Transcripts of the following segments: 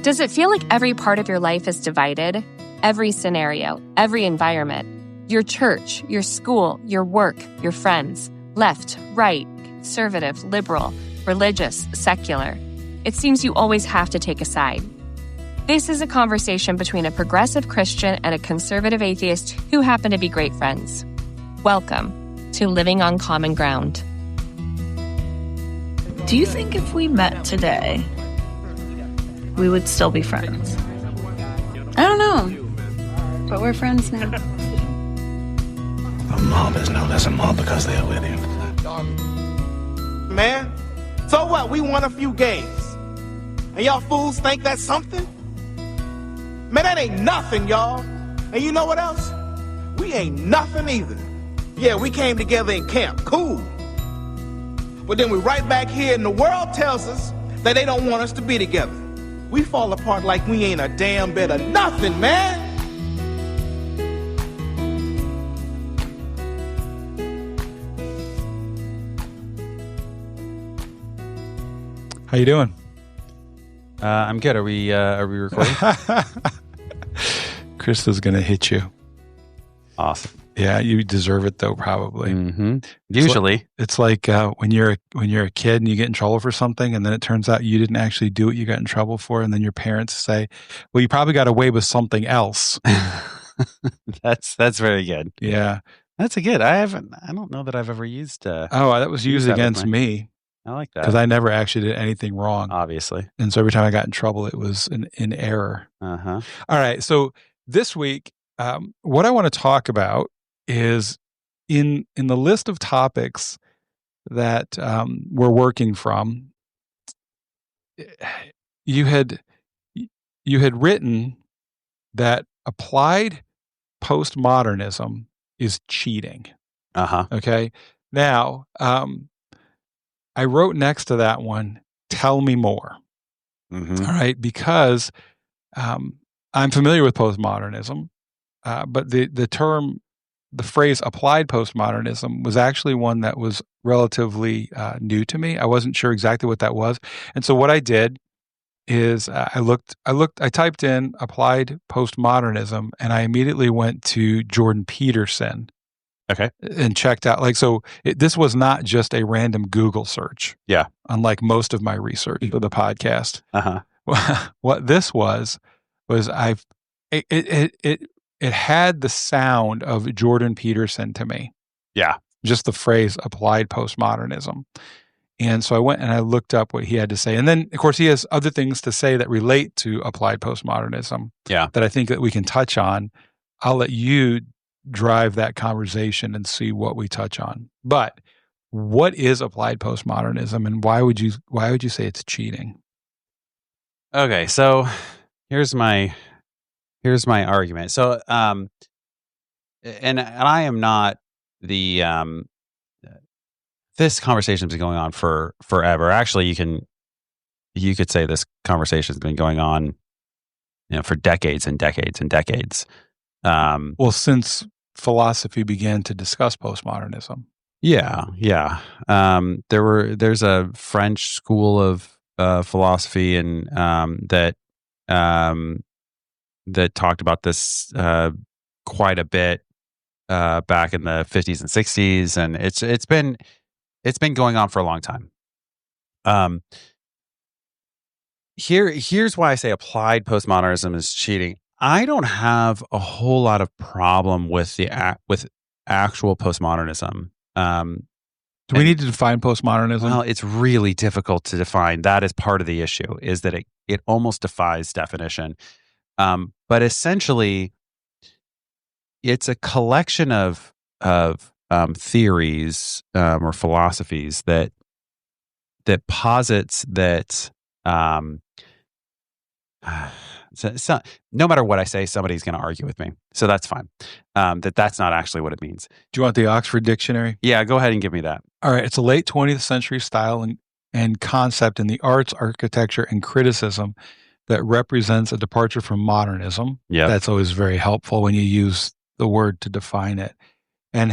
Does it feel like every part of your life is divided? Every scenario, every environment, your church, your school, your work, your friends, left, right, conservative, liberal, religious, secular. It seems you always have to take a side. This is a conversation between a progressive Christian and a conservative atheist who happen to be great friends. Welcome to Living on Common Ground. Do you think if we met today, we would still be friends? I don't know, but we're friends now. A mob is no less a mob because they are with you. Man, so what? We won a few games. And y'all fools think that's something? Man, that ain't nothing, y'all. And you know what else? We ain't nothing either. Yeah, we came together in camp. Cool. But then we right back here and the world tells us that they don't want us to be together. We fall apart like we ain't a damn bit of nothing, man. How you doing? I'm good. Are we recording? Krista's gonna hit you. Awesome. Yeah, you deserve it though, probably. Mm-hmm. Usually, it's like when you're a kid and you get in trouble for something, and then it turns out you didn't actually do what you got in trouble for, and then your parents say, "Well, you probably got away with something else." That's very good. Yeah, that's a good. I don't know that I've ever used. That was used against me. I like that because I never actually did anything wrong, obviously, and so every time I got in trouble, it was an error. Uh-huh. All right, so this week, what I want to talk about is in the list of topics that we're working from. You had written that applied postmodernism is cheating. Uh-huh. Okay. Now, I wrote next to that one, tell me more. Mm-hmm. All right, because I'm familiar with postmodernism, but the phrase applied postmodernism was actually one that was relatively new to me. I wasn't sure exactly what that was. And so what I did is I typed in applied postmodernism, and I immediately went to Jordan Peterson. Okay. And checked out, this was not just a random Google search. Yeah. Unlike most of my research for the podcast. Uh-huh. What this was it had the sound of Jordan Peterson to me. Yeah. Just the phrase applied postmodernism. And so I went and I looked up what he had to say. And then, of course, he has other things to say that relate to applied postmodernism. Yeah. That I think that we can touch on. I'll let you drive that conversation and see what we touch on. But what is applied postmodernism, and why would you say it's cheating? Okay, so here's my argument. So and I am not the this conversation has been going on for forever. Actually, you could say this conversation has been going on, for decades and decades and decades. Well, since philosophy began to discuss postmodernism. Yeah. There's a French school of philosophy and that talked about this quite a bit back in the 50s and 60s, and it's been going on for a long time. Here's why I say applied postmodernism is cheating. I don't have a whole lot of problem with with actual postmodernism. Do we need to define postmodernism? Well, it's really difficult to define. That is part of the issue, is that it almost defies definition. But essentially, it's a collection of theories or philosophies that posits that. So no matter what I say, somebody's going to argue with me. So that's fine. That's not actually what it means. Do you want the Oxford Dictionary? Yeah, go ahead and give me that. All right. It's a late 20th century style and concept in the arts, architecture, and criticism that represents a departure from modernism. Yeah. That's always very helpful when you use the word to define it. And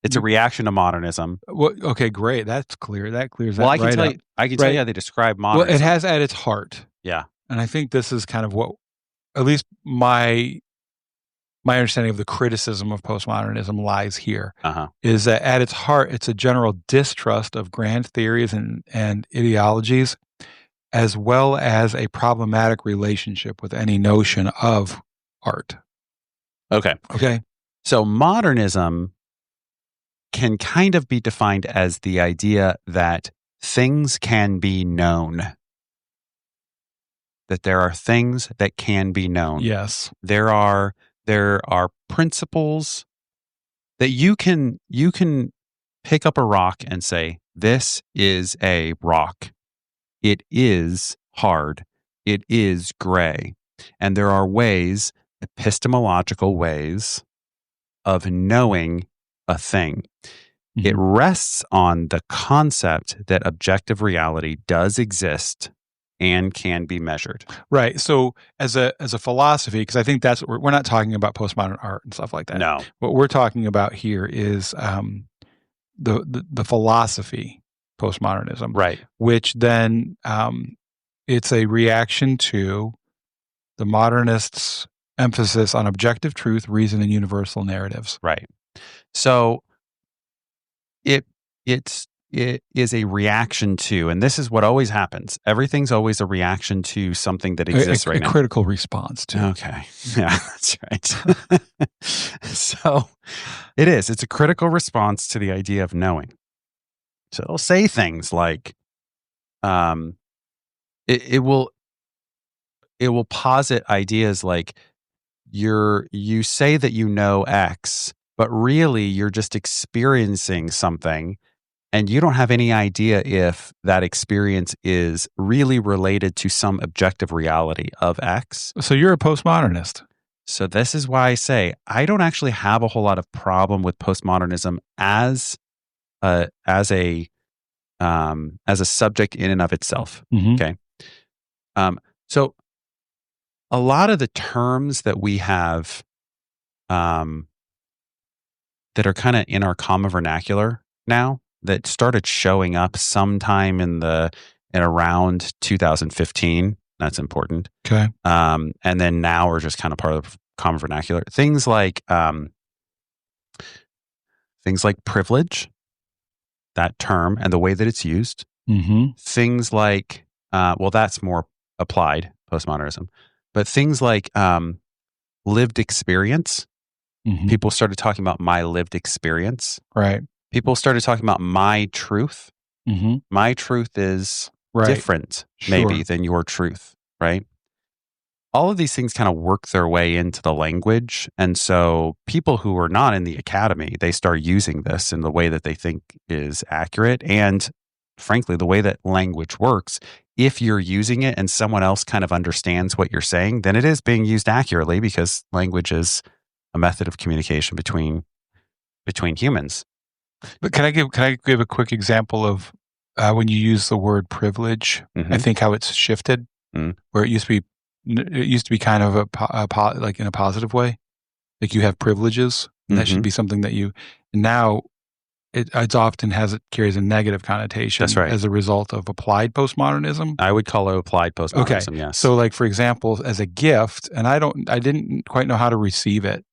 it's a reaction to modernism. Well, okay, great. That's clear. That clears that. Well, I can tell you how they describe modernism. Well, it has at its heart. Yeah. And I think this is kind of what, at least my understanding of the criticism of postmodernism lies here, is that at its heart, it's a general distrust of grand theories and ideologies, as well as a problematic relationship with any notion of art. Okay. So modernism can kind of be defined as the idea that things can be known. That there are things that can be known. Yes. There are principles that you can pick up a rock and say, this is a rock. It is hard. It is gray. And there are ways, epistemological ways, of knowing a thing. Mm-hmm. It rests on the concept that objective reality does exist and can be measured. Right. So as a philosophy, because I think that's what we're not talking about postmodern art and stuff like that. No. What we're talking about here is the philosophy postmodernism, right? Which then it's a reaction to the modernists' emphasis on objective truth, reason, and universal narratives. Right. So it is a reaction to, and this is what always happens. Everything's always a reaction to something that exists right now. A critical response to. Okay. Yeah, that's right. So it is. It's a critical response to the idea of knowing. So it'll say things like, it will posit ideas like you say that you know X, but really you're just experiencing something. And you don't have any idea if that experience is really related to some objective reality of X. So you're a postmodernist. So this is why I say I don't actually have a whole lot of problem with postmodernism as a subject in and of itself. Mm-hmm. Okay. So a lot of the terms that we have that are kind of in our common vernacular now, that started showing up sometime in around 2015. That's important. Okay. And then now we're just kind of part of the common vernacular. Things like privilege, that term and the way that it's used. Mm-hmm. Things like, that's more applied postmodernism, but things like lived experience. Mm-hmm. People started talking about my lived experience. Right. People started talking about my truth. Mm-hmm. My truth is different, maybe, than your truth, right? All of these things kind of work their way into the language. And so people who are not in the academy, they start using this in the way that they think is accurate. And frankly, the way that language works, if you're using it and someone else kind of understands what you're saying, then it is being used accurately, because language is a method of communication between humans. But can I give a quick example of when you use the word privilege? Mm-hmm. I think how it's shifted, where it used to be kind of like in a positive way, like you have privileges, and that should be something that you. Now, it's often carries a negative connotation. That's right. As a result of applied postmodernism. I would call it applied postmodernism. Okay. Yes. So, like for example, as a gift, and I didn't quite know how to receive it.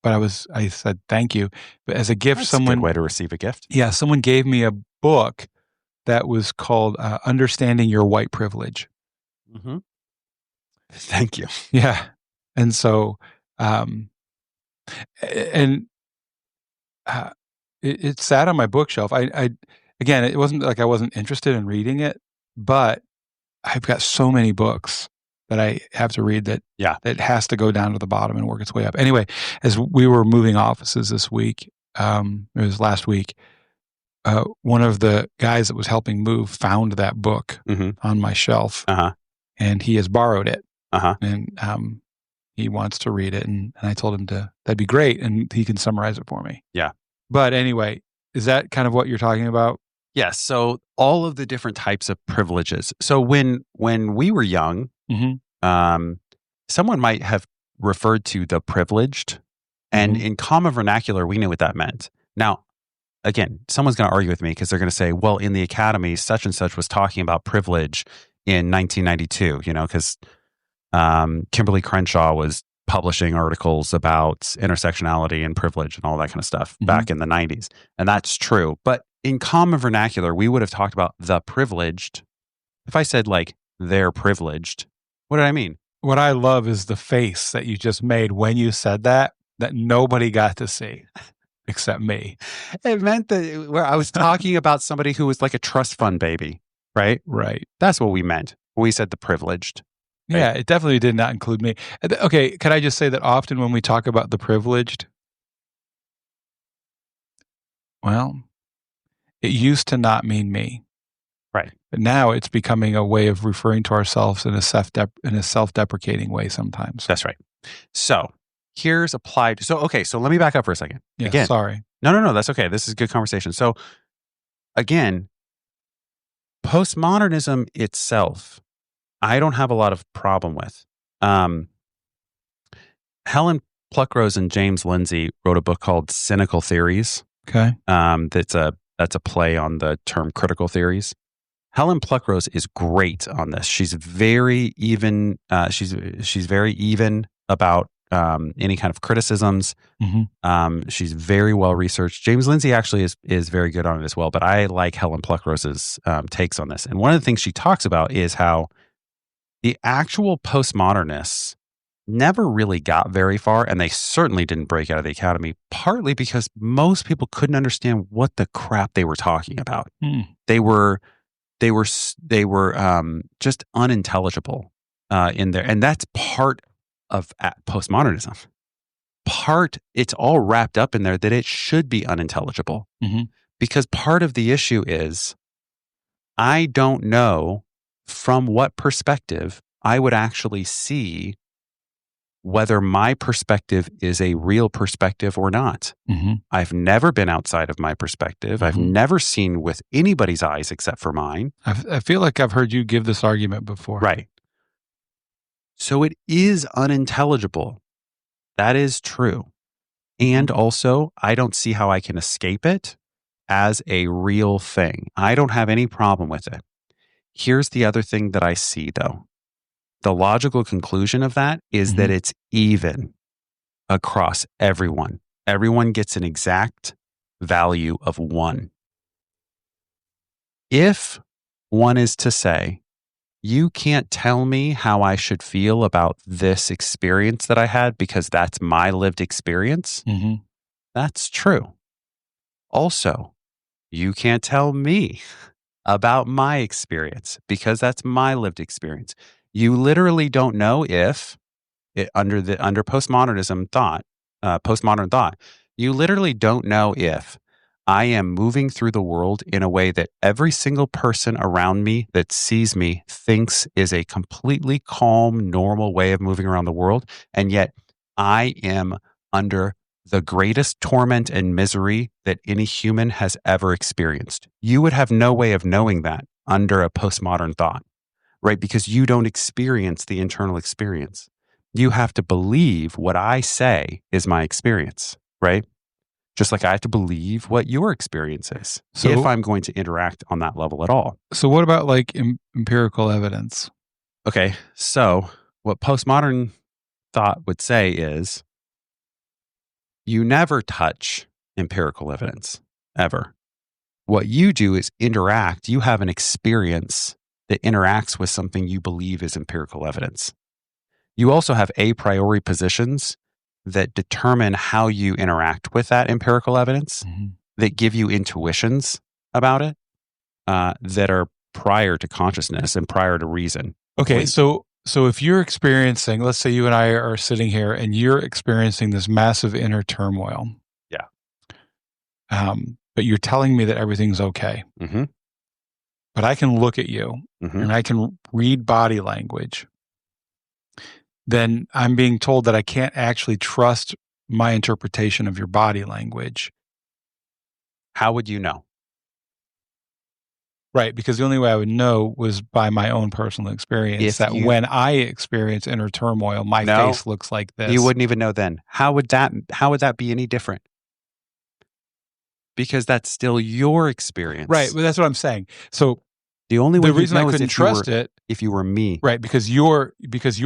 But I said, thank you. But as a gift, That's a good way to receive a gift. Yeah, someone gave me a book that was called Understanding Your White Privilege. Mm-hmm. Thank you. Yeah. And so, it sat on my bookshelf. Again, it wasn't like I wasn't interested in reading it, but I've got so many books that I have to read that has to go down to the bottom and work its way up. Anyway, as we were moving offices this week, it was last week, one of the guys that was helping move found that book on my shelf, and he has borrowed it, and he wants to read it, and I told him that'd be great, and he can summarize it for me. Yeah. But anyway, is that kind of what you're talking about? Yes. So all of the different types of privileges. So when we were young, someone might have referred to the privileged, and in common vernacular, we knew what that meant. Now, again, someone's going to argue with me because they're going to say, well, in the academy, such and such was talking about privilege in 1992, because Kimberly Crenshaw was publishing articles about intersectionality and privilege and all that kind of stuff back in the 90s. And that's true. But in common vernacular, we would have talked about the privileged. If I said like they're privileged, what did I mean? What I love is the face that you just made when you said that nobody got to see except me. It meant that where I was talking about somebody who was like a trust fund baby, right? Right. That's what we meant when we said the privileged. Right? Yeah, it definitely did not include me. Okay, can I just say that often when we talk about the privileged, well, it used to not mean me. Right. But now it's becoming a way of referring to ourselves in a self-deprecating way sometimes. That's right. So here's applied. So let me back up for a second. Yeah, again, sorry. No, that's okay. This is good conversation. So again, postmodernism itself, I don't have a lot of problem with. Helen Pluckrose and James Lindsay wrote a book called Cynical Theories. Okay. That's a play on the term critical theories. Helen Pluckrose is great on this. She's very even. She's very even about any kind of criticisms. She's very well researched. James Lindsay actually is very good on it as well. But I like Helen Pluckrose's takes on this. And one of the things she talks about is how the actual postmodernists never really got very far, and they certainly didn't break out of the academy, partly because most people couldn't understand what the crap they were talking about. They were just unintelligible in there. And that's part of postmodernism. It's all wrapped up in there that it should be unintelligible. Because part of the issue is, I don't know from what perspective I would actually see whether my perspective is a real perspective or not. I've never been outside of my perspective. I've never seen with anybody's eyes except for mine. I feel like I've heard you give this argument before. Right. So it is unintelligible. That is true. And also, I don't see how I can escape it as a real thing. I don't have any problem with it. Here's the other thing that I see, though. The logical conclusion of that is that it's even across everyone. Everyone gets an exact value of 1. If one is to say, you can't tell me how I should feel about this experience that I had because that's my lived experience, that's true. Also, you can't tell me about my experience because that's my lived experience. You literally don't know if, under postmodern thought, you literally don't know if I am moving through the world in a way that every single person around me that sees me thinks is a completely calm, normal way of moving around the world. And yet I am under the greatest torment and misery that any human has ever experienced. You would have no way of knowing that under a postmodern thought. Right? Because you don't experience the internal experience. You have to believe what I say is my experience, right? Just like I have to believe what your experience is, if I'm going to interact on that level at all. So what about like empirical evidence? Okay, so what postmodern thought would say is, you never touch empirical evidence, ever. What you do is interact. You have an experience that interacts with something you believe is empirical evidence. You also have a priori positions that determine how you interact with that empirical evidence, that give you intuitions about it, that are prior to consciousness and prior to reason. Okay, so if you're experiencing, let's say you and I are sitting here and you're experiencing this massive inner turmoil. Yeah. But you're telling me that everything's okay. But I can look at you and I can read body language. Then I'm being told that I can't actually trust my interpretation of your body language. How would you know? Right, because the only way I would know was by my own personal experience. When I experience inner turmoil, my face looks like this. You wouldn't even know then. How would that be any different? Because that's still your experience. Right, well, that's what I'm saying. So the reason I couldn't trust it if you were me. Right, because your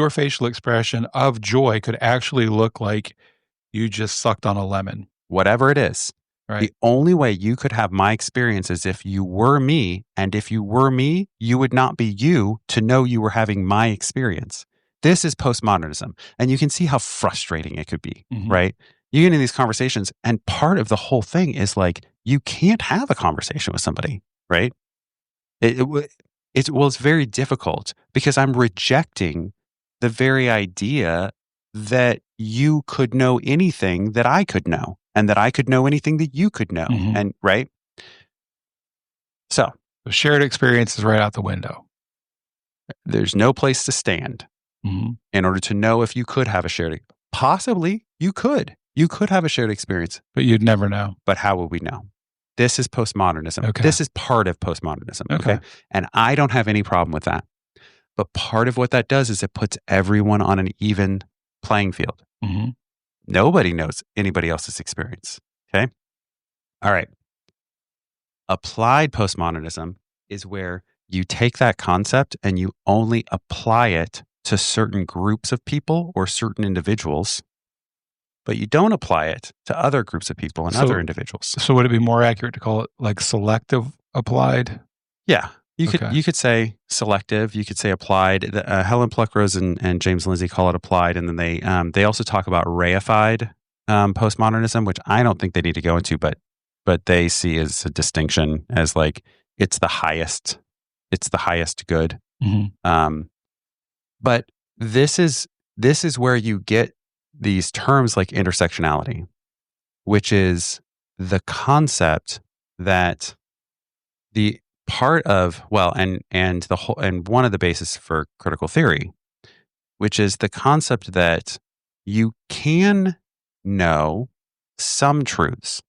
facial expression of joy could actually look like you just sucked on a lemon. Whatever it is. Right. The only way you could have my experience is if you were me, and if you were me, you would not be you to know you were having my experience. This is postmodernism. And you can see how frustrating it could be, right? You get into these conversations, and part of the whole thing is like, you can't have a conversation with somebody, right? It's very difficult because I'm rejecting the very idea that you could know anything that I could know, and that I could know anything that you could know. And right. So the shared experience is right out the window. There's no place to stand in order to know if you could have a shared, possibly you could have a shared experience, but you'd never know. But how would we know? This is postmodernism. Okay. This is part of postmodernism. Okay. And I don't have any problem with that. But part of what that does is it puts everyone on an even playing field. Nobody knows anybody else's experience. Okay. All right. Applied postmodernism is where you take that concept and you only apply it to certain groups of people or certain individuals, but you don't apply it to other groups of people and other individuals. So would it be more accurate to call it like selective applied? Yeah. You could say selective. You could say applied. Helen Pluckrose and James Lindsay call it applied, and then they also talk about reified postmodernism, which I don't think they need to go into, but they see as a distinction as like it's the highest good. But this is where you get these terms like intersectionality, which is the concept that the part of, and the whole, and one of the basis for critical theory, which is the concept that you can know some truths,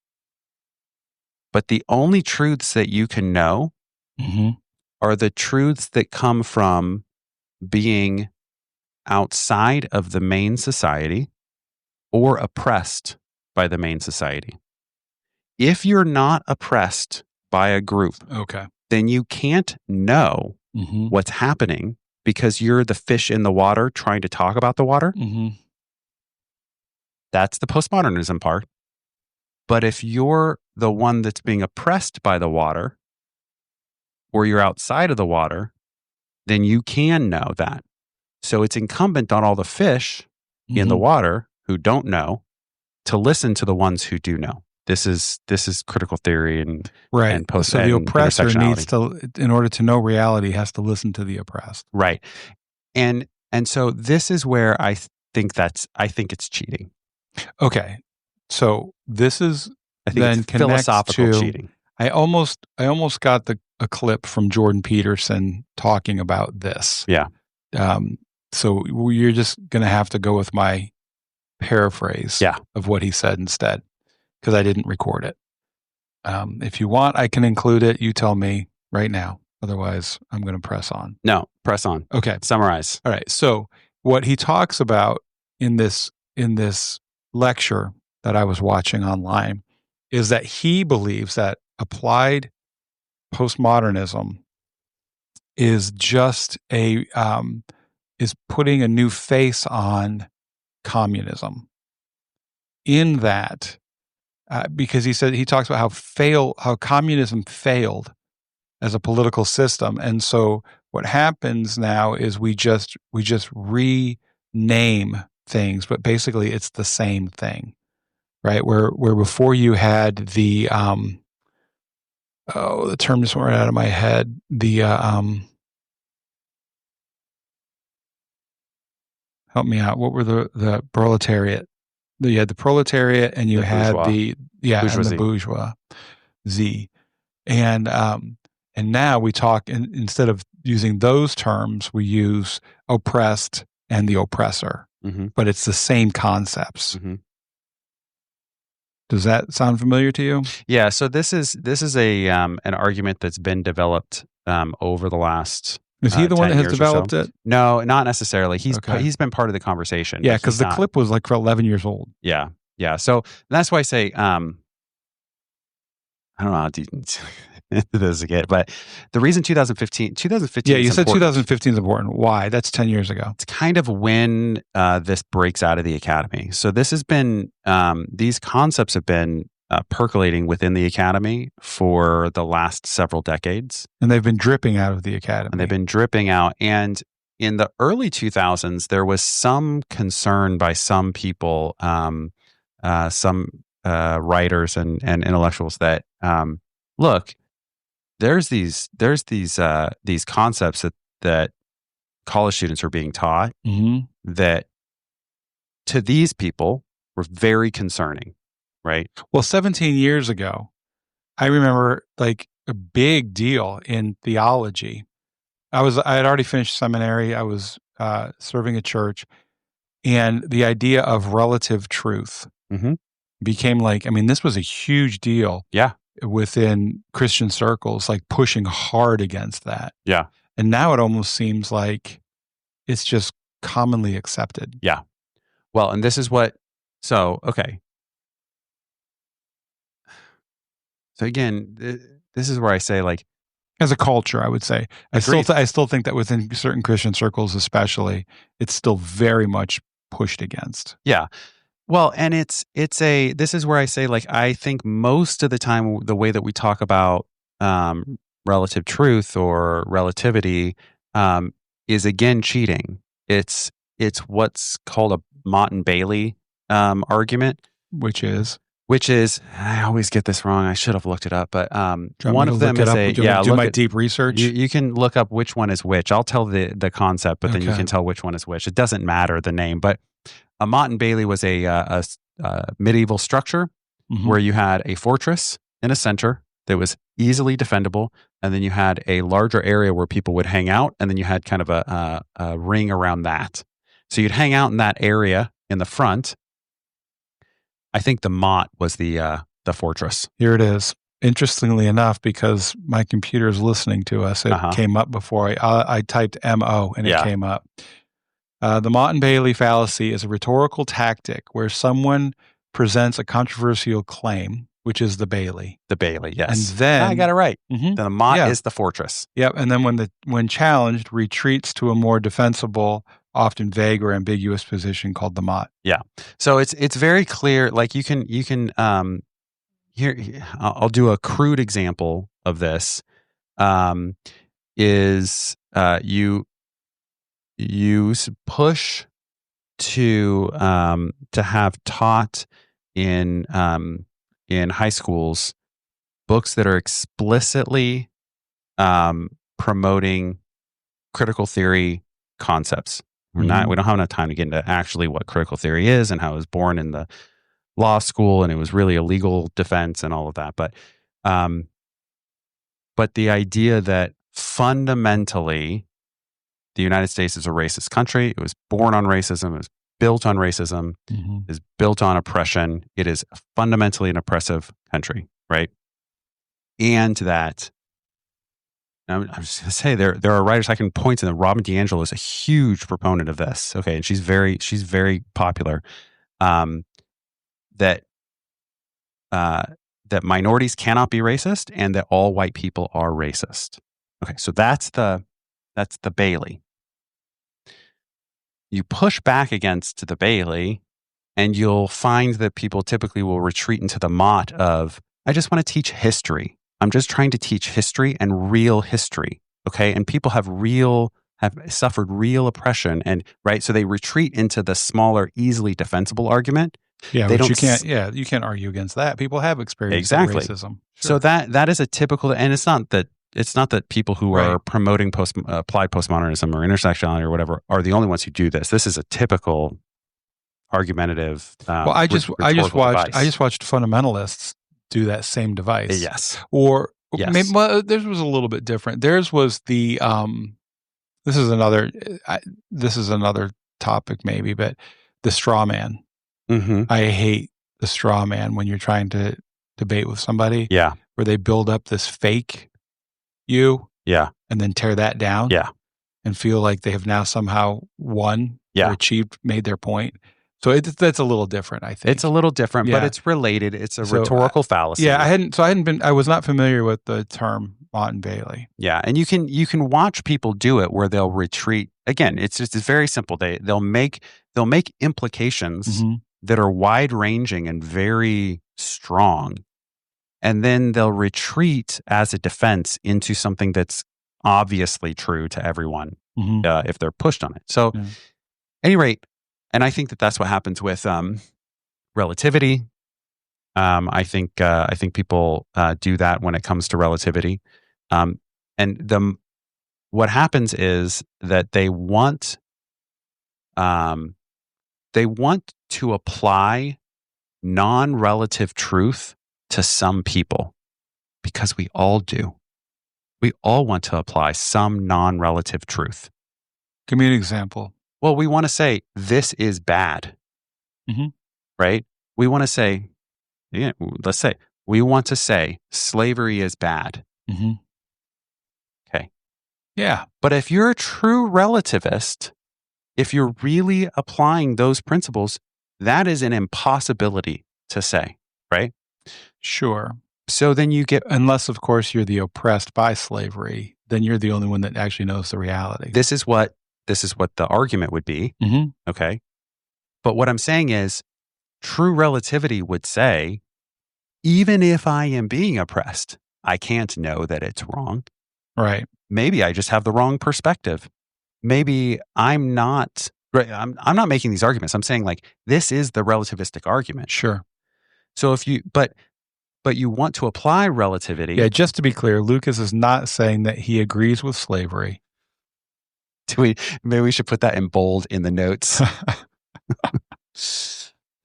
but the only truths that you can know are the truths that come from being outside of the main society or oppressed by the main society. If you're not oppressed by a group, then you can't know what's happening because you're the fish in the water trying to talk about the water. That's the postmodernism part. But if you're the one that's being oppressed by the water, or you're outside of the water, then you can know that. So it's incumbent on all the fish in the water who don't know to listen to the ones who do know. This is critical theory and post. So the oppressor needs to, in order to know reality, has to listen to the oppressed. Right. And so this is where I think it's cheating. Okay. So this is then philosophical cheating. I almost got a clip from Jordan Peterson talking about this. Yeah. So you're just going to have to go with my paraphrase of what he said instead, because I didn't record it. If you want, I can include it. You tell me right now. Otherwise, I'm going to press on. No, press on. Okay. Summarize. All right. So what he talks about in this lecture that I was watching online is that he believes that applied postmodernism is just is putting a new face on communism. In that, because he talks about how communism failed as a political system, and so what happens now is we just rename things, but basically it's the same thing, right? Where before you had the term just went right out of my head. Help me out. What were the proletariat? You had the proletariat, and you had the bourgeoisie, and now we talk instead of using those terms, we use oppressed and the oppressor, but it's the same concepts. Does that sound familiar to you? Yeah. So this is an argument that's been developed over the last. Is he the one that has developed it? No, not necessarally. He's been part of the the Yeah, because the clip was like for 11 years old. Yeah, yeah. So that's why I say I don't know. into this again. But the reason 2015 Yeah, you said important. 2015 is important. Why? That's 10 years ago. It's kind of when this breaks out of the academy. So this has been, these concepts have been percolating within the academy for the last several decades. And they've been dripping out of the academy. And they've been dripping out. And in the early 2000s, there was some concern by some people, some writers and intellectuals that, look, there's these concepts that college students are being taught that to these people were very concerning, right? Well, 17 years ago, I remember like a big deal in theology. I had already finished seminary. I was serving a church, and the idea of relative truth became like, I mean, this was a huge deal. Yeah. Within Christian circles, like pushing hard against that. Yeah. And now it almost seems like it's just commonly accepted. Yeah. Well, and this is what, okay. So again, this is where I say, like, as a culture, I would say, I still think that within certain Christian circles, especially, it's still very much pushed against. Yeah. Well, and this is where I say, like, I think most of the time, the way that we talk about relative truth or relativity is again cheating. It's what's called a Mott and Bailey argument, which is I always get this wrong. I should have looked it up, but one of them is do my deep research. You can look up which one is which. I'll tell the concept, but then you can tell which one is which. It doesn't matter the name, but a Mott and Bailey was a medieval structure where you had a fortress in a center that was easily defendable, and then you had a larger area where people would hang out, and then you had kind of a ring around that. So you'd hang out in that area in the front. I think the Mott was the fortress. Here it is. Interestingly enough, because my computer is listening to us, it came up before I typed MO and it came up. The Mott and Bailey fallacy is a rhetorical tactic where someone presents a controversial claim, which is the Bailey. The Bailey, yes. And then I got it right. Then the Mott is the fortress. Yep. And then when challenged, retreats to a more defensible, often vague or ambiguous position called the Mott. Yeah. So it's very clear. Like you can here. I'll do a crude example of this. You push to have taught in high schools books that are explicitly promoting critical theory concepts. We don't have enough time to get into actually what critical theory is and how it was born in the law school, and it was really a legal defense and all of that. But the idea that fundamentally the United States is a racist country. It was born on racism. It was built on racism. It is built on oppression. It is fundamentally an oppressive country, right? And that, I'm just going to say, there are writers I can point to them. Robin DiAngelo is a huge proponent of this. Okay, and she's very popular. That minorities cannot be racist, and that all white people are racist. Okay, so that's the Bailey. You push back against the Bailey, and you'll find that people typically will retreat into the Mott of, I just want to teach history. I'm just trying to teach history and real history. Okay, and people have suffered real oppression, and right, so they retreat into the smaller, easily defensible argument. Yeah, but you can't argue against that. People have experienced racism. Sure. So that is a typical, and it's not that people who are promoting applied postmodernism or intersectionality or whatever are the only ones who do this. This is a typical argumentative. I just watched fundamentalists do that same device. Yes. Maybe, theirs was a little bit different. Theirs was the this is another topic maybe, but the straw man. I hate the straw man when you're trying to debate with somebody. Yeah. Where they build up this fake you. Yeah. And then tear that down. Yeah. And feel like they have now somehow won or made their point. So that's a little different, I think. It's a little different, but it's related. It's a rhetorical fallacy. Yeah, I was not familiar with the term Mott and Bailey. Yeah, and you can watch people do it where they'll retreat. Again, it's very simple. They'll make implications that are wide ranging and very strong, and then they'll retreat as a defense into something that's obviously true to everyone if they're pushed on it. So, at any rate, and I think that's what happens with relativity. I think people do that when it comes to relativity, and what happens is that they want to apply non-relative truth to some people, because we all do. We all want to apply some non-relative truth. Give me an example. Well, we want to say this is bad, right? We want to say, we want to say slavery is bad. Okay. Yeah. But if you're a true relativist, if you're really applying those principles, that is an impossibility to say, right? Sure. So then you get, unless of course you're the oppressed by slavery, then you're the only one that actually knows the reality. This is what the argument would be. Okay. But what I'm saying is, true relativity would say, even if I am being oppressed, I can't know that it's wrong. Right. Maybe I just have the wrong perspective. Maybe I'm not, right. I'm not making these arguments. I'm saying like, this is the relativistic argument. Sure. So if you, but you want to apply relativity. Yeah. Just to be clear, Lucas is not saying that he agrees with slavery. Maybe we should put that in bold in the notes.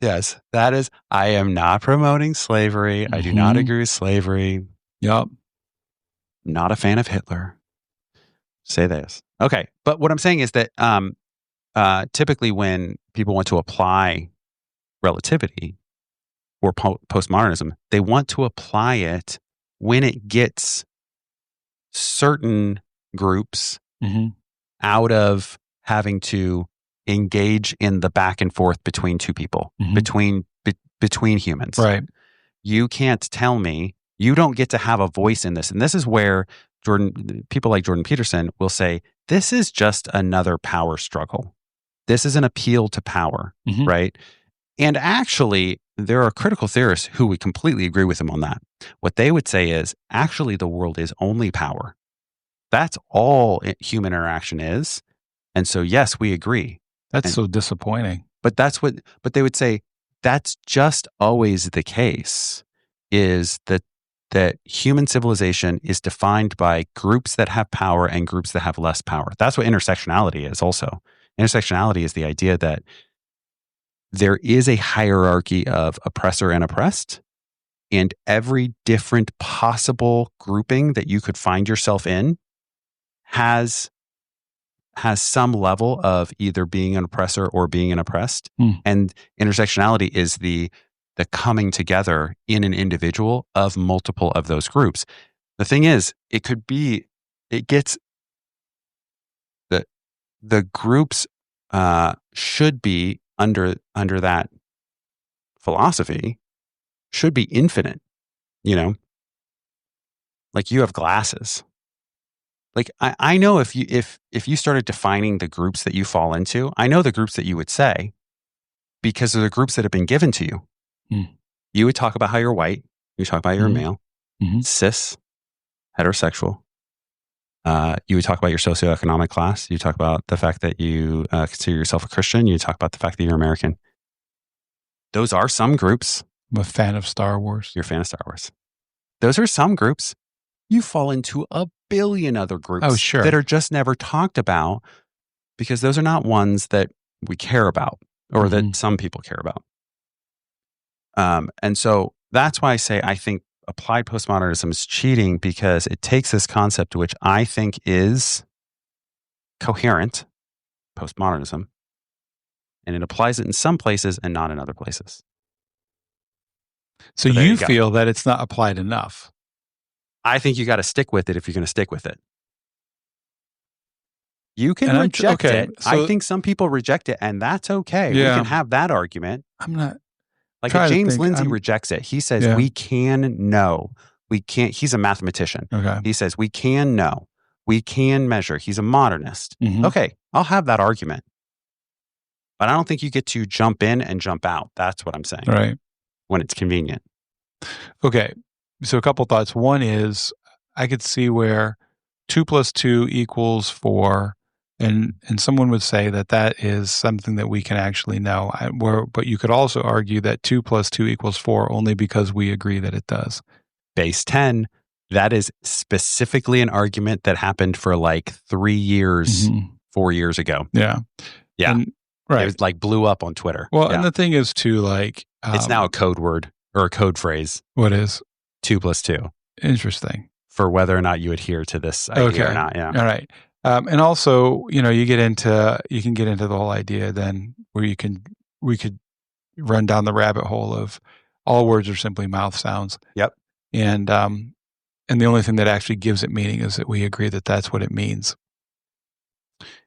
Yes, that is, I am not promoting slavery. I do not agree with slavery. Yep. Not a fan of Hitler. Say this. Okay. But what I'm saying is that typically when people want to apply relativity or postmodernism, they want to apply it when it gets certain groups out of having to engage in the back and forth between two people, between humans. Right. You can't tell me, you don't get to have a voice in this. And this is where people like Jordan Peterson will say, this is just another power struggle. This is an appeal to power, right? And actually, there are critical theorists who would completely agree with him on that. What they would say is, actually, the world is only power. That's all human interaction is. And so, yes, we agree. That's so disappointing. But they would say, that's just always the case, is that human civilization is defined by groups that have power and groups that have less power. That's what intersectionality is also. Intersectionality is the idea that there is a hierarchy of oppressor and oppressed, and every different possible grouping that you could find yourself in has some level of either being an oppressor or being an oppressed. And intersectionality is the coming together in an individual of multiple of those groups. The thing is, the groups should be under that philosophy should be infinite, like you have glasses. Like I know if you started defining the groups that you fall into, I know the groups that you would say, because of the groups that have been given to you. You would talk about how you're white. You talk about you're male, cis, heterosexual. You would talk about your socioeconomic class. You talk about the fact that you consider yourself a Christian. You talk about the fact that you're American. Those are some groups. I'm a fan of Star Wars. You're a fan of Star Wars. Those are some groups. You fall into a billion other groups that are just never talked about, because those are not ones that we care about or that some people care about. And so that's why I say I think applied postmodernism is cheating, because it takes this concept, which I think is coherent, postmodernism, and it applies it in some places and not in other places. So you feel that it's not applied enough? I think you got to stick with it if you're going to stick with it. You can And reject it. so- I think some people reject it, and that's okay. Yeah. We can have that argument. I'm not Like trying if to James think. Lindsay rejects it. He says, Yeah. we can know. We can't. He's a mathematician. Okay. He says, we can know. We can measure. He's a modernist. Mhm. Okay, I'll have that argument. But I don't think you get to jump in and jump out. That's what I'm saying. Right. When it's convenient. Okay. So a couple thoughts. One is I could see where 2 + 2 = 4, and someone would say that is something that we can actually know. But you could also argue that 2 + 2 = 4 only because we agree that it does. Base 10, that is specifically an argument that happened for like 3 years, 4 years ago. Yeah. Yeah. And, right. It was like blew up on Twitter. Well, Yeah. and the thing is too, like it's now a code word or a code phrase. What is 2 + 2 interesting for whether or not you adhere to this idea or not. Yeah. All right. And also, you can get into the whole idea then where we could run down the rabbit hole of all words are simply mouth sounds. Yep. And the only thing that actually gives it meaning is that we agree that that's what it means.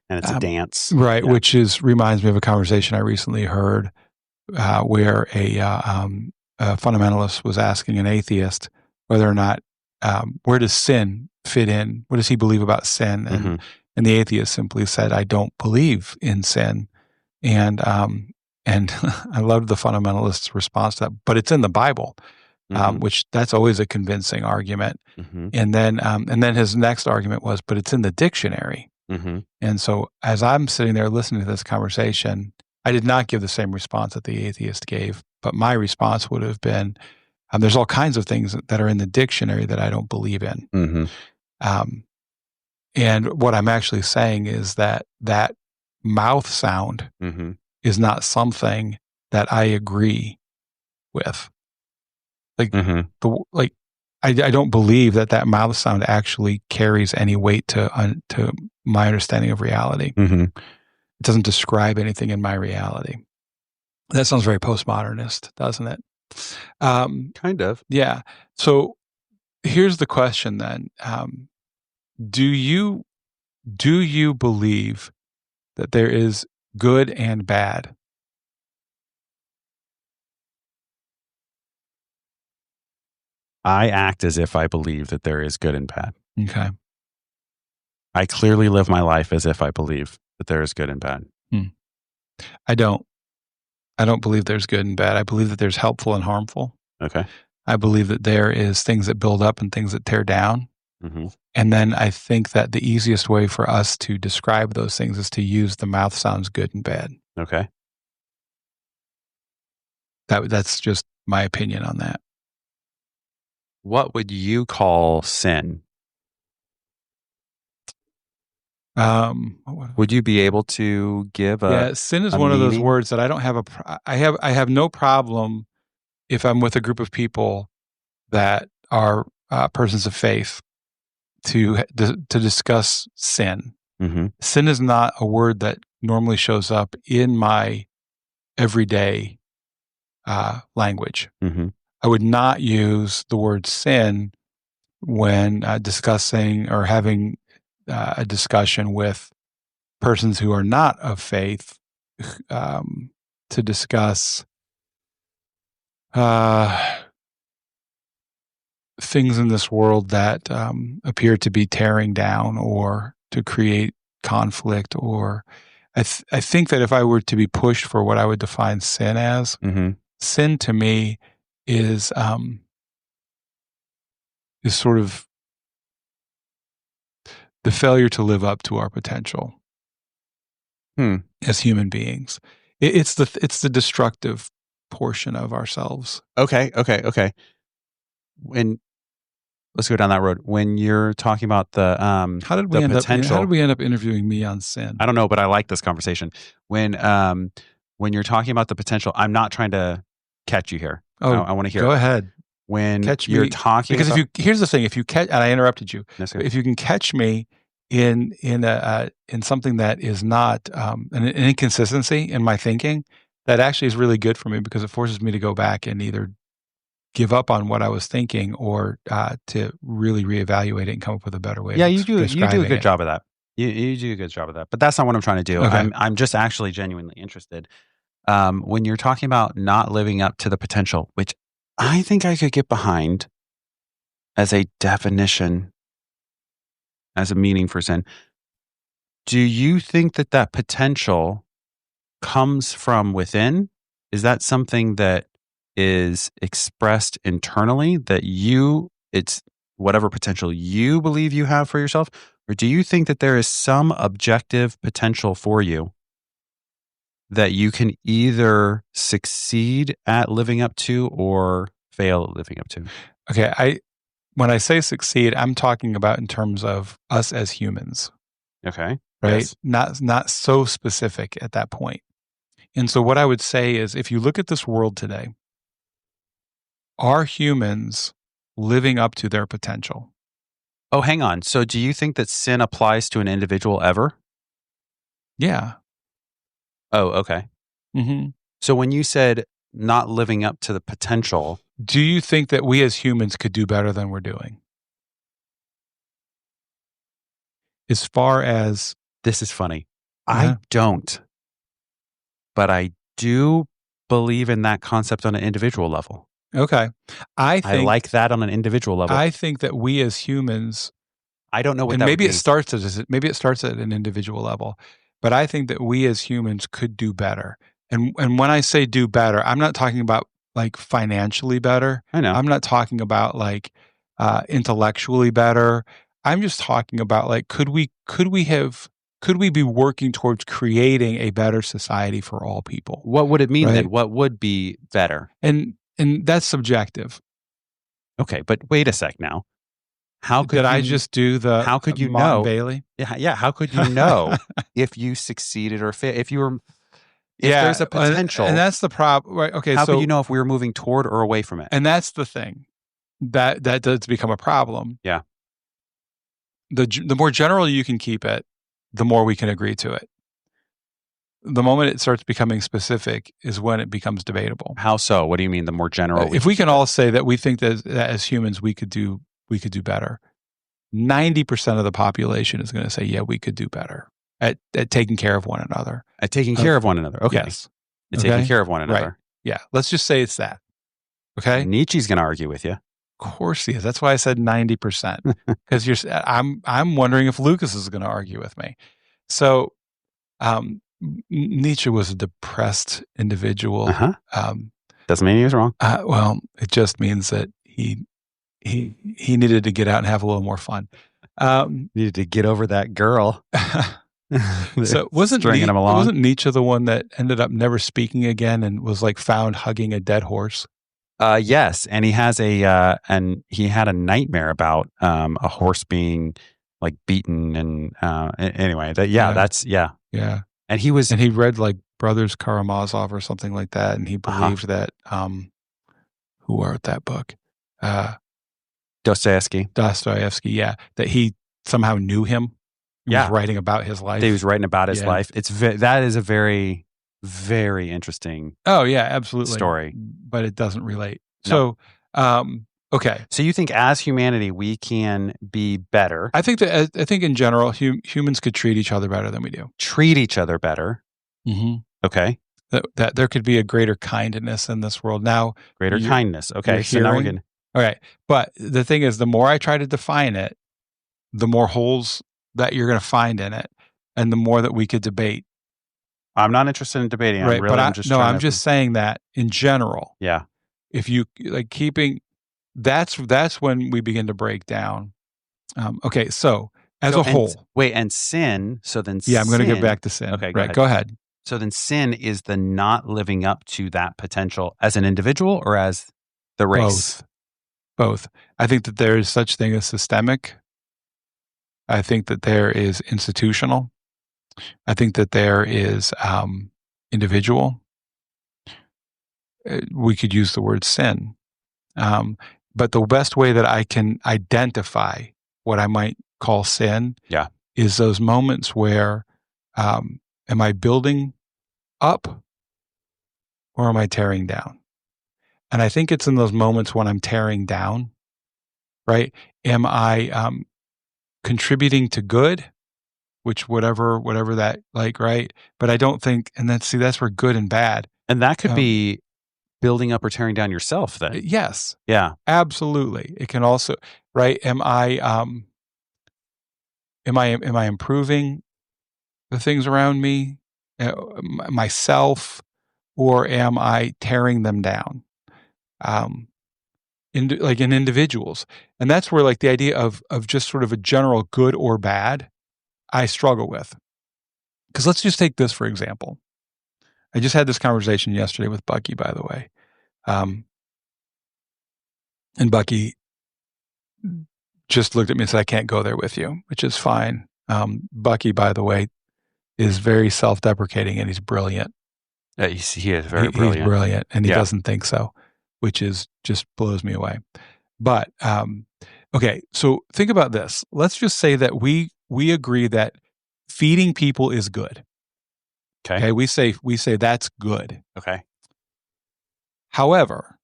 And it's a dance. Right. Yeah. Which reminds me of a conversation I recently heard where a fundamentalist was asking an atheist whether or not, where does sin fit in? What does he believe about sin? And the atheist simply said, I don't believe in sin. And I loved the fundamentalist's response to that, but it's in the Bible, which that's always a convincing argument. And then his next argument was, but it's in the dictionary. And so as I'm sitting there listening to this conversation, I did not give the same response that the atheist gave, but my response would have been, there's all kinds of things that are in the dictionary that I don't believe in. And what I'm actually saying is that mouth sound is not something that I agree with. Like, I don't believe that mouth sound actually carries any weight to my understanding of reality. It doesn't describe anything in my reality. That sounds very postmodernist, doesn't it? Kind of. Yeah. So here's the question then. Do you believe that there is good and bad? I act as if I believe that there is good and bad. Okay. I clearly live my life as if I believe that there is good and bad. I don't believe there's good and bad. I believe that there's helpful and harmful. Okay. I believe that there is things that build up and things that tear down. And then I think that the easiest way for us to describe those things is to use the mouth sounds good and bad. Okay. That's just my opinion on that. What would you call sin? Would you be able to give sin is one of those words that I don't have I have no problem if I'm with a group of people that are persons of faith to discuss sin. Sin is not a word that normally shows up in my everyday language. I would not use the word sin when discussing or having a discussion with persons who are not of faith to discuss things in this world that appear to be tearing down or to create conflict. Or I think that if I were to be pushed for what I would define sin as, sin to me is sort of the failure to live up to our potential as human beings. It's the destructive portion of ourselves. Okay. Let's go down that road. When you're talking about the how did we end up interviewing me on sin? I don't know, but I like this conversation. When you're talking about the potential, I'm not trying to catch you here. I want to hear. Go ahead. When catch you're me, talking because about, here's the thing, if you catch, and I interrupted you, okay. If you can catch me in something that is not an inconsistency in my thinking, that actually is really good for me because it forces me to go back and either give up on what I was thinking or to really reevaluate it and come up with a better way. Yeah, you do a good job of that. You do a good job of that, but that's not what I'm trying to do. Okay. I'm just actually genuinely interested. When you're talking about not living up to the potential, which I think I could get behind as a definition, as a meaning for sin, do you think that that potential comes from within? Is that something that is expressed internally, that it's whatever potential you believe you have for yourself? Or do you think that there is some objective potential for you that you can either succeed at living up to or fail at living up to? Okay. When I say succeed, I'm talking about in terms of us as humans. Okay. Right? Yes. Not so specific at that point. And so what I would say is, if you look at this world today, are humans living up to their potential? Oh, hang on. So do you think that sin applies to an individual ever? Yeah. Oh, okay. Mm-hmm. So when you said not living up to the potential, do you think that we as humans could do better than we're doing? As far as... This is funny. I don't. But I do believe in that concept on an individual level. Okay. I like that on an individual level. I think that we as humans... I don't know what and that maybe would be. maybe it starts at an individual level, but I think that we as humans could do better. And when I say do better, I'm not talking about like financially better. I know. I'm not talking about like intellectually better. I'm just talking about like could we be working towards creating a better society for all people? What would it mean right? then? What would be better? And that's subjective. Okay, but wait a sec now. How could I just do the how could you Mott know and Bailey? Yeah, how could you know if you succeeded or failed? If there's a potential. And that's the problem, right? Okay, how could you know if we were moving toward or away from it? And that's the thing. That does become a problem. Yeah. The more general you can keep it, the more we can agree to it. The moment it starts becoming specific is when it becomes debatable. How so? What do you mean the more general? If we can all say that we think that as humans we could do better, 90% of the population is going to say, yeah, we could do better at taking care of one another. At taking care of one another. Okay. Yes. At taking care of one another. Right. Yeah. Let's just say it's that. Okay. Nietzsche's going to argue with you. Of course he is. That's why I said 90%. Because I'm wondering if Lucas is going to argue with me. So Nietzsche was a depressed individual. Uh-huh. Doesn't mean he was wrong. Well, it just means that he needed to get out and have a little more fun. Needed to get over that girl. So wasn't Nietzsche the one that ended up never speaking again and was like found hugging a dead horse? Yes, and he has he had a nightmare about a horse being like beaten and anyway. Yeah. And he read like Brothers Karamazov or something like that, and he believed that who wrote that book? Dostoevsky, yeah, that he somehow knew him. He was writing about his life. He was writing about his life. That is a very, very interesting. Oh yeah, absolutely story, but it doesn't relate. No. So, okay. So you think as humanity we can be better? I think in general humans could treat each other better than we do. Treat each other better. Mm-hmm. Okay. That there could be a greater kindness in this world now. Greater kindness. Okay. So now we're going. All right. But the thing is, the more I try to define it, the more holes that you're going to find in it, and the more that we could debate. I'm not interested in debating. Right. I'm just saying that in general. Yeah. If you like keeping, that's when we begin to break down. Okay. So as a whole. And sin. So then I'm going to get back to sin. Okay. Go ahead. So then sin is the not living up to that potential as an individual or as the race? Both. I think that there is such thing as systemic. I think that there is institutional. I think that there is individual. We could use the word sin. But the best way that I can identify what I might call sin is those moments where am I building up or am I tearing down? And I think it's in those moments when I'm tearing down, right? Am I contributing to good which whatever that like, right? But I don't think, and that's where good and bad. And that could be building up or tearing down yourself then. Yes. Yeah. Absolutely. It can also, right? Am I improving the things around me, myself, or am I tearing them down? In individuals. And that's where like the idea of just sort of a general good or bad, I struggle with. Because let's just take this for example. I just had this conversation yesterday with Bucky, by the way. And Bucky just looked at me and said, I can't go there with you, which is fine. Bucky, by the way, is very self-deprecating and he's brilliant. He is very brilliant. He's brilliant and he doesn't think so, which is just blows me away. But, okay, so think about this. Let's just say that we agree that feeding people is good. Okay. We say that's good. Okay. However,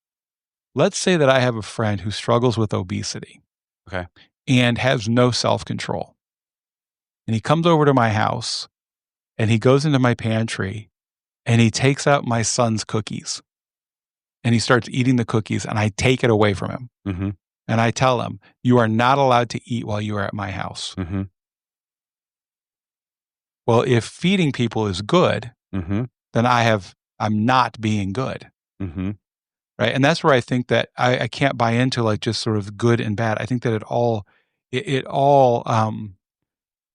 let's say that I have a friend who struggles with obesity. Okay. And has no self-control. And he comes over to my house and he goes into my pantry and he takes out my son's cookies and he starts eating the cookies and I take it away from him. Mm-hmm. And I tell him, you are not allowed to eat while you are at my house. Mm-hmm. Well, if feeding people is good, mm-hmm. then I'm not being good. Mm-hmm. Right. And that's where I think that I can't buy into like just sort of good and bad. I think that it all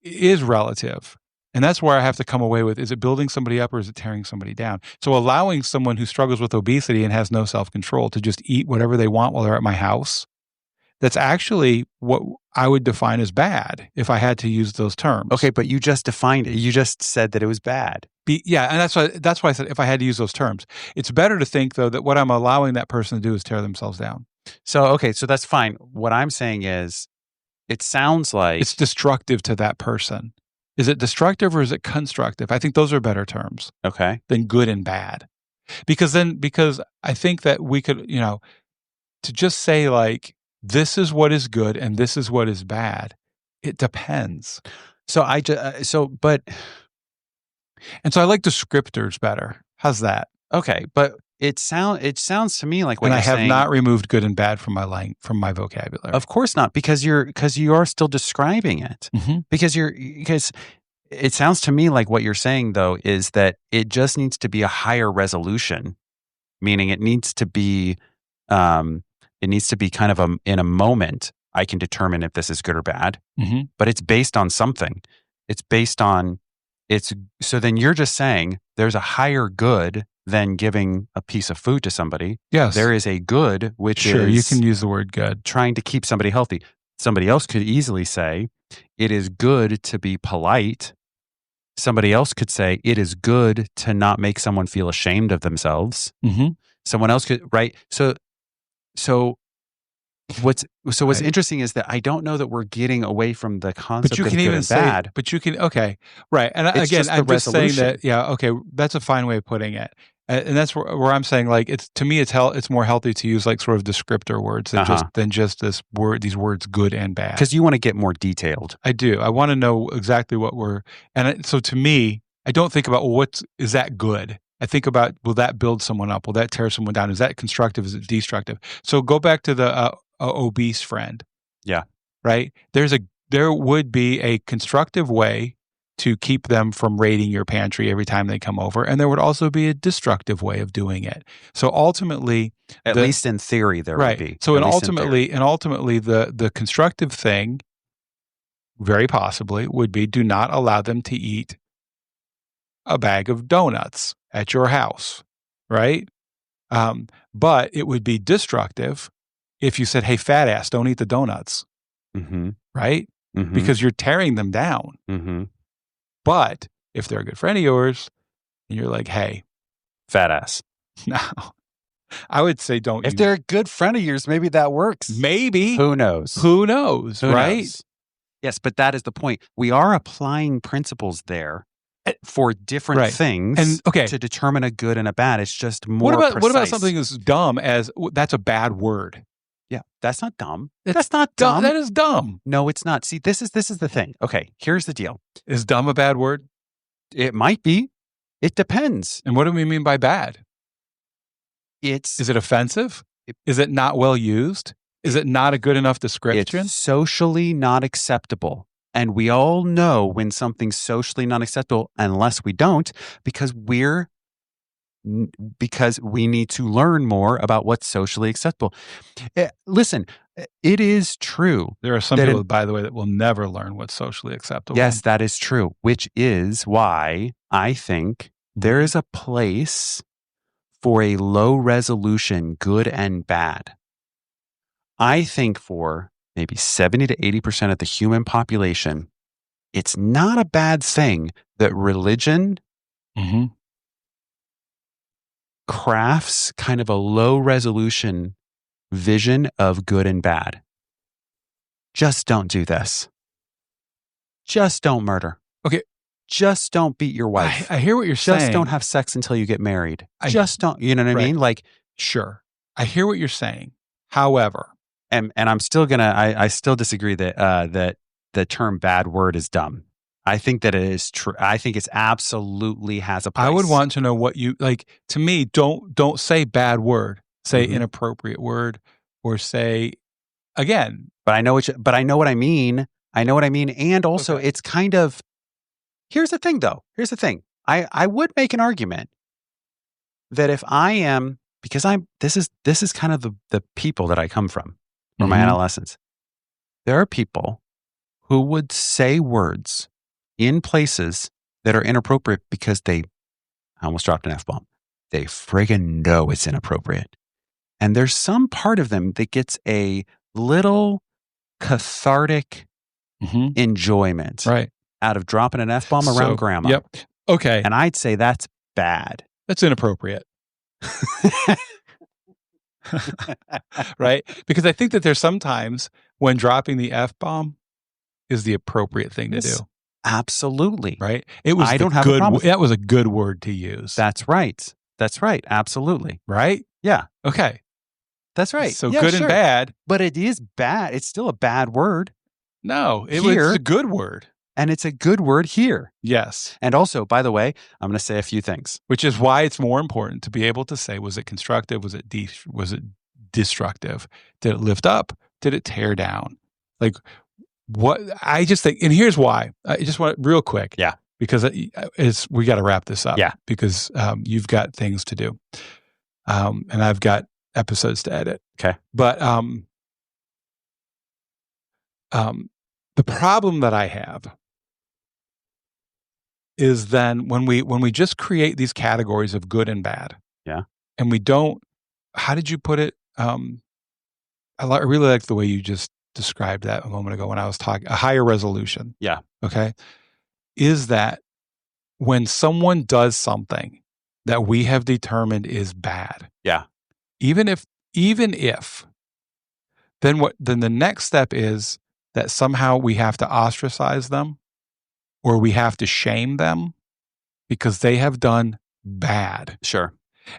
is relative. And that's where I have to come away with, is it building somebody up or is it tearing somebody down? So allowing someone who struggles with obesity and has no self-control to just eat whatever they want while they're at my house, that's actually what I would define as bad if I had to use those terms. Okay, but you just defined it. You just said that it was bad. Yeah, and that's why I said if I had to use those terms. It's better to think, though, that what I'm allowing that person to do is tear themselves down. So, okay, so that's fine. What I'm saying is, it sounds like it's destructive to that person. Is it destructive or is it constructive? I think those are better terms. Okay. Than good and bad. Because I think that we could, to just say like, this is what is good and this is what is bad. It depends. So I like descriptors better. How's that? Okay, but it sounds to me like what and you're saying. I have not removed good and bad from my vocabulary. Of course not, because you are still describing it. Mm-hmm. Because it sounds to me like what you're saying though is that it just needs to be a higher resolution, meaning it needs to be kind of in a moment I can determine if this is good or bad. Mm-hmm. But it's based on something. So then you're just saying there's a higher good than giving a piece of food to somebody. Yes. There is a good, which is... Sure, you can use the word good. Trying to keep somebody healthy. Somebody else could easily say, it is good to be polite. Somebody else could say, it is good to not make someone feel ashamed of themselves. Mm-hmm. Someone else could, right? So what's interesting is that I don't know that we're getting away from the concept of good and bad. But you can, okay, right. And again, I'm just saying that, okay, that's a fine way of putting it. And that's where I'm saying, like, to me, it's more healthy to use like sort of descriptor words than just these words good and bad. Because you want to get more detailed. I do. I want to know exactly so to me, I don't think about, well, is that good? I think about, will that build someone up? Will that tear someone down? Is that constructive? Is it destructive? So go back to the obese friend. Yeah. Right? There would be a constructive way to keep them from raiding your pantry every time they come over. And there would also be a destructive way of doing it. So ultimately, at least in theory, there would be. So ultimately, the constructive thing, very possibly, would be do not allow them to eat a bag of donuts at your house, right? But it would be destructive if you said, hey, fat ass, don't eat the donuts, mm-hmm. right? Mm-hmm. Because you're tearing them down. Mm-hmm. But if they're a good friend of yours and you're like, hey, fat ass. No, I would say don't. If they're a good friend of yours, maybe that works. Maybe. Who knows? Who knows, right? Knows? Yes, but that is the point. We are applying principles there for different things and to determine a good and a bad. It's just more What about precise. something as dumb as that's a bad word? Yeah, that's not dumb. It's that's not dumb. That is dumb. No, it's not. See, this is the thing. Okay, here's the deal. Is dumb a bad word? It might be. It depends. And what do we mean by bad? Is it offensive? Is it not well used? Is it not a good enough description? It's socially not acceptable. And we all know when something's socially not acceptable, unless we don't, because we need to learn more about what's socially acceptable. Listen, it is true. There are some people, by the way, that will never learn what's socially acceptable. Yes, that is true, which is why I think there is a place for a low resolution good and bad. I think for maybe 70 to 80% of the human population, it's not a bad thing that religion crafts kind of a low resolution vision of good and bad. Just don't do this. Just don't murder. Okay. Just don't beat your wife. I hear what you're saying. Just don't have sex until you get married. Just don't, you know what I mean? Like, sure. I hear what you're saying. However, and I'm still I still disagree that the term bad word is dumb. I think that it is true. I think it's absolutely has a place. I would want to know what you like. To me, don't say bad word. Say inappropriate word, or say again. But I know what I mean. I know what I mean. And also it's kind of, here's the thing though. Here's the thing. I would make an argument that if I am, because this is kind of the people that I come from my adolescence. There are people who would say words in places that are inappropriate because I almost dropped an F-bomb. They friggin' know it's inappropriate. And there's some part of them that gets a little cathartic enjoyment out of dropping an F-bomb around grandma. Yep. Okay. And I'd say that's bad. That's inappropriate. Right? Because I think that there's sometimes when dropping the F-bomb is the appropriate thing to do. Absolutely. Right? It was that was a good word to use. That's right. That's right. Absolutely. Right? Yeah. Okay. That's right. So good and bad. But it is bad. It's still a bad word. No, it was a good word. And it's a good word here. Yes. And also, by the way, I'm going to say a few things. Which is why it's more important to be able to say, was it constructive? Was it destructive? Did it lift up? Did it tear down? Like what I just think, and here's why. I just want real quick. Yeah. Because we got to wrap this up. Yeah. Because you've got things to do. And I've got episodes to edit. Okay. But the problem that I have is then when we just create these categories of good and bad. Yeah. And we don't, how did you put it? I really like the way you just described that a moment ago when I was talking, a higher resolution. Yeah. Okay. Is that when someone does something that we have determined is bad. Yeah. Even if then the next step is that somehow we have to ostracize them or we have to shame them because they have done bad. Sure.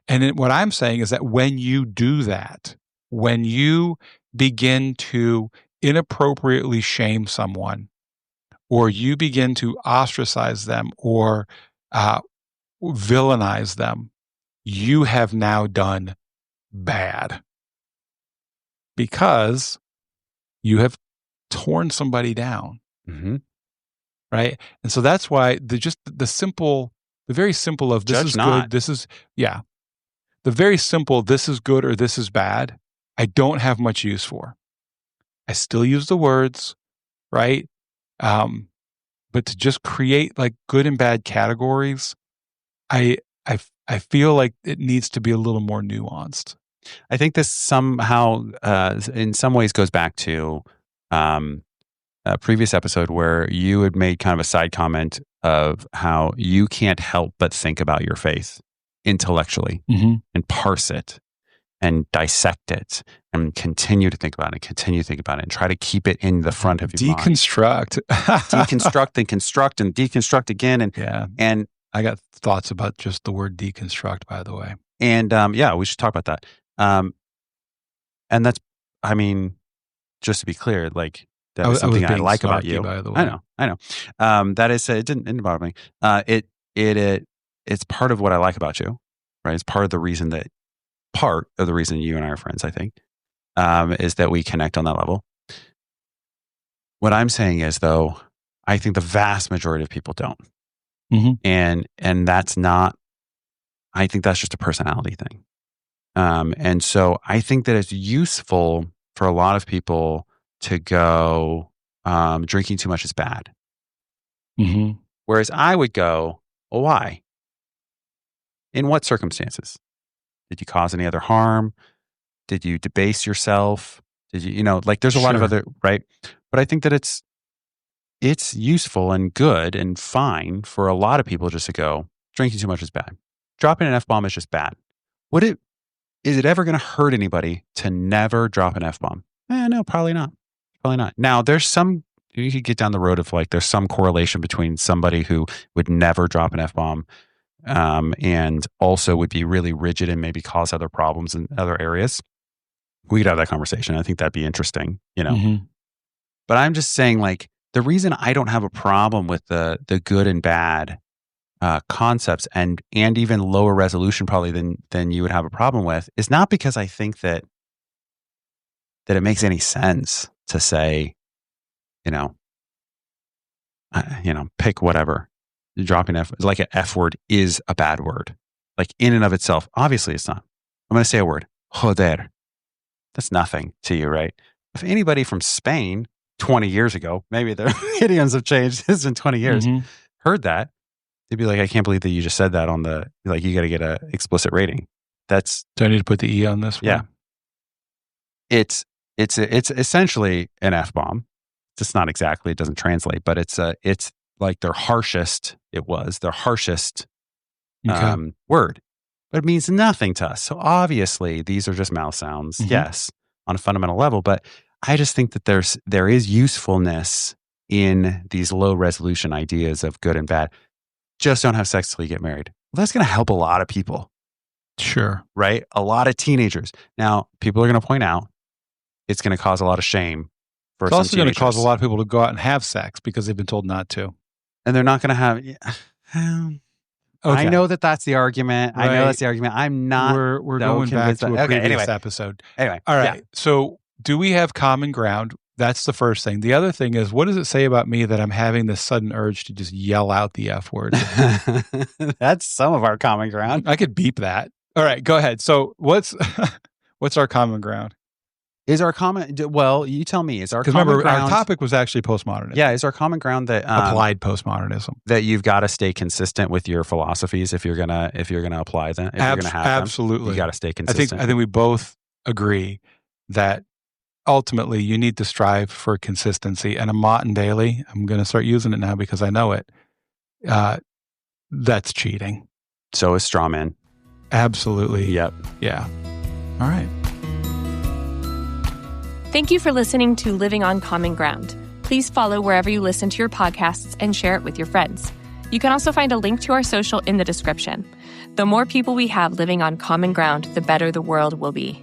And what I'm saying is that when you do that, when you begin to inappropriately shame someone, or you begin to ostracize them or villainize them, you have now done bad because you have torn somebody down. Mm-hmm. Right. And so that's why the very simple of this Judge is not. good. This is, yeah. The very simple, this is good or this is bad, I don't have much use for. I still use the words, right? But to just create like good and bad categories, I feel like it needs to be a little more nuanced. I think this somehow, in some ways, goes back to a previous episode where you had made kind of a side comment of how you can't help but think about your faith intellectually and parse it and dissect it and continue to think about it and continue to think about it and try to keep it in the front of your mind. Deconstruct and construct and deconstruct again. And I got thoughts about just the word deconstruct, by the way. And we should talk about that. And that's I mean, just to be clear, like that is something I like about you. By the way. I know. That is, it didn't bother me. It's part of what I like about you, right? It's part of the reason you and I are friends, I think, is that we connect on that level. What I'm saying is, though, I think the vast majority of people don't. And that's not, I think that's just a personality thing. And so I think that it's useful for a lot of people to go, drinking too much is bad. Whereas I would go, well, why? In what circumstances? Did you cause any other harm? Did you debase yourself? Did you, like there's a lot of other, right? But I think that it's useful and good and fine for a lot of people just to go, drinking too much is bad. Dropping an F-bomb is just bad. Is it ever going to hurt anybody to never drop an F-bomb? No, probably not. Probably not. Now, you could get down the road of like, there's some correlation between somebody who would never drop an F-bomb and also would be really rigid and maybe cause other problems in other areas. We could have that conversation. I think that'd be interesting, But I'm just saying, like, the reason I don't have a problem with the good and bad concepts and even lower resolution probably than you would have a problem with is not because I think that it makes any sense to say, pick whatever. Dropping like an F word is a bad word. Like in and of itself, obviously it's not. I'm going to say a word, joder. That's nothing to you, right? If anybody from Spain 20 years ago, maybe their idioms have changed. It's been 20 years. Heard that, they'd be like, I can't believe that you just said that on the, like, you got to get a explicit rating. Do I need to put the E on this one? Yeah. It's essentially an F-bomb. It's not exactly, it doesn't translate, but it's like their harshest word. But it means nothing to us. So obviously these are just mouth sounds, yes, on a fundamental level. But I just think that there is usefulness in these low resolution ideas of good and bad. Just don't have sex till you get married. Well, that's going to help a lot of people. Sure. Right? A lot of teenagers. Now, people are going to point out it's going to cause a lot of shame for some teenagers. It's also going to cause a lot of people to go out and have sex because they've been told not to. And they're not going to have... Okay. I know that's the argument. Right. I know that's the argument. I'm not... We're going back to a previous episode. Anyway. All right. So do we have common ground? That's the first thing. The other thing is, what does it say about me that I'm having this sudden urge to just yell out the F word? That's some of our common ground. I could beep that. All right, go ahead. So what's our common ground? Is our common... Well, you tell me. Is our common remember, ground... our topic was actually postmodernism. Yeah, is our common ground that... applied postmodernism. That you've got to stay consistent with your philosophies if you're gonna apply them. If you're gonna have absolutely. them. You got to stay consistent. I think we both agree that ultimately you need to strive for consistency. And a Mott and Bailey, I'm going to start using it now because I know it. That's cheating. So is straw man. Absolutely. Yep. Yeah. All right. Thank you for listening to Living on Common Ground. Please follow wherever you listen to your podcasts and share it with your friends. You can also find a link to our social in the description. The more people we have living on common ground, the better the world will be.